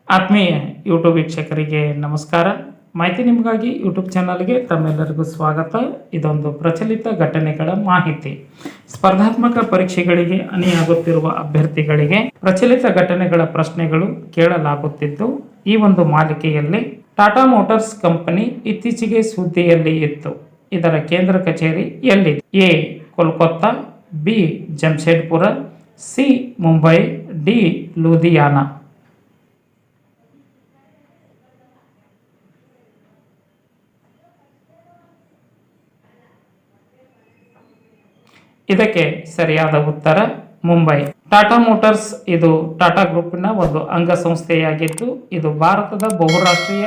ಆತ್ಮೀಯ ಯೂಟ್ಯೂಬ್ ವೀಕ್ಷಕರಿಗೆ ನಮಸ್ಕಾರ. ಮಾಹಿತಿ ನಿಮಗಾಗಿ ಯೂಟ್ಯೂಬ್ ಚಾನಲ್ಗೆ ತಮ್ಮೆಲ್ಲರಿಗೂ ಸ್ವಾಗತ. ಇದೊಂದು ಪ್ರಚಲಿತ ಘಟನೆಗಳ ಮಾಹಿತಿ. ಸ್ಪರ್ಧಾತ್ಮಕ ಪರೀಕ್ಷೆಗಳಿಗೆ ಅಣಿಯಾಗುತ್ತಿರುವ ಅಭ್ಯರ್ಥಿಗಳಿಗೆ ಪ್ರಚಲಿತ ಘಟನೆಗಳ ಪ್ರಶ್ನೆಗಳು ಕೇಳಲಾಗುತ್ತಿದ್ದು, ಈ ಒಂದು ಮಾಲಿಕೆಯಲ್ಲಿ ಟಾಟಾ ಮೋಟಾರ್ಸ್ ಕಂಪನಿ ಇತ್ತೀಚೆಗೆ ಸುದ್ದಿಯಲ್ಲಿ ಇತ್ತು. ಇದರ ಕೇಂದ್ರ ಕಚೇರಿ ಎಲ್ಲಿದೆ? A. Kolkata, B. Jamshedpur, C. Mumbai, D. Ludhiana. ಇದಕ್ಕೆ ಸರಿಯಾದ ಉತ್ತರ ಮುಂಬೈ. ಟಾಟಾ ಮೋಟಾರ್ಸ್ ಇದು ಟಾಟಾ ಗ್ರೂಪಿನ ಒಂದು ಅಂಗಸಂಸ್ಥೆಯಾಗಿದ್ದು, ಇದು ಭಾರತದ ಬಹುರಾಷ್ಟ್ರೀಯ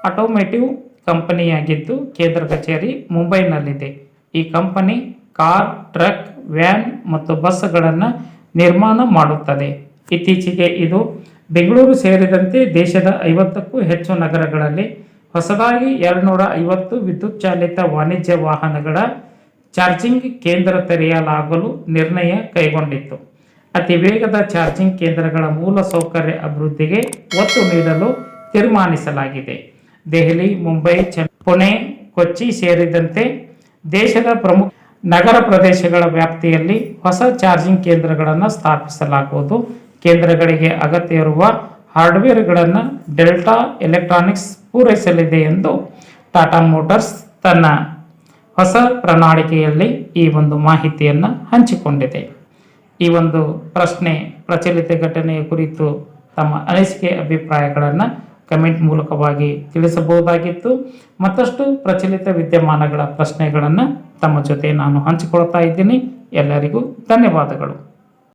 ಆಟೋಮೇಟಿವ್ ಕಂಪನಿಯಾಗಿದ್ದು, ಕೇಂದ್ರ ಕಚೇರಿ ಮುಂಬೈನಲ್ಲಿದೆ. ಈ ಕಂಪನಿ ಕಾರ್, ಟ್ರಕ್, ವ್ಯಾನ್ ಮತ್ತು ಬಸ್ಗಳನ್ನು ನಿರ್ಮಾಣ ಮಾಡುತ್ತದೆ. ಇತ್ತೀಚೆಗೆ ಇದು ಬೆಂಗಳೂರು ಸೇರಿದಂತೆ ದೇಶದ 50ಕ್ಕೂ ಹೆಚ್ಚು ನಗರಗಳಲ್ಲಿ ಹೊಸದಾಗಿ 250 ವಿದ್ಯುತ್ ಚಾಲಿತ ವಾಣಿಜ್ಯ ವಾಹನಗಳ ಚಾರ್ಜಿಂಗ್ ಕೇಂದ್ರ ತೆರೆಯಲಾಗಲು ನಿರ್ಣಯ ಕೈಗೊಂಡಿತ್ತು. ಅತಿ ವೇಗದ ಚಾರ್ಜಿಂಗ್ ಕೇಂದ್ರಗಳ ಮೂಲ ಸೌಕರ್ಯ ಅಭಿವೃದ್ಧಿಗೆ ಒತ್ತು ನೀಡಲು ತೀರ್ಮಾನಿಸಲಾಗಿದೆ. ದೆಹಲಿ, ಮುಂಬೈ, ಪುಣೆ, ಕೊಚ್ಚಿ ಸೇರಿದಂತೆ ದೇಶದ ಪ್ರಮುಖ ನಗರ ಪ್ರದೇಶಗಳ ವ್ಯಾಪ್ತಿಯಲ್ಲಿ ಹೊಸ ಚಾರ್ಜಿಂಗ್ ಕೇಂದ್ರಗಳನ್ನು ಸ್ಥಾಪಿಸಲಾಗುವುದು. ಕೇಂದ್ರಗಳಿಗೆ ಅಗತ್ಯ ಇರುವ ಹಾರ್ಡ್ವೇರ್ಗಳನ್ನು ಡೆಲ್ಟಾ ಎಲೆಕ್ಟ್ರಾನಿಕ್ಸ್ ಪೂರೈಸಲಿದೆ ಎಂದು ಟಾಟಾ ಮೋಟಾರ್ಸ್ ತನ್ನ ಹೊಸ ಪ್ರಣಾಳಿಕೆಯಲ್ಲಿ ಈ ಒಂದು ಮಾಹಿತಿಯನ್ನು ಹಂಚಿಕೊಂಡಿದೆ. ಈ ಒಂದು ಪ್ರಶ್ನೆ ಪ್ರಚಲಿತ ಘಟನೆಯ ಕುರಿತು ತಮ್ಮ ಅನಿಸಿಕೆ ಅಭಿಪ್ರಾಯಗಳನ್ನು ಕಮೆಂಟ್ ಮೂಲಕವಾಗಿ ತಿಳಿಸಬಹುದಾಗಿತ್ತು. ಮತ್ತಷ್ಟು ಪ್ರಚಲಿತ ವಿದ್ಯಮಾನಗಳ ಪ್ರಶ್ನೆಗಳನ್ನು ತಮ್ಮ ಜೊತೆ ನಾನು ಹಂಚಿಕೊಳ್ತಾ ಇದ್ದೀನಿ. ಎಲ್ಲರಿಗೂ ಧನ್ಯವಾದಗಳು.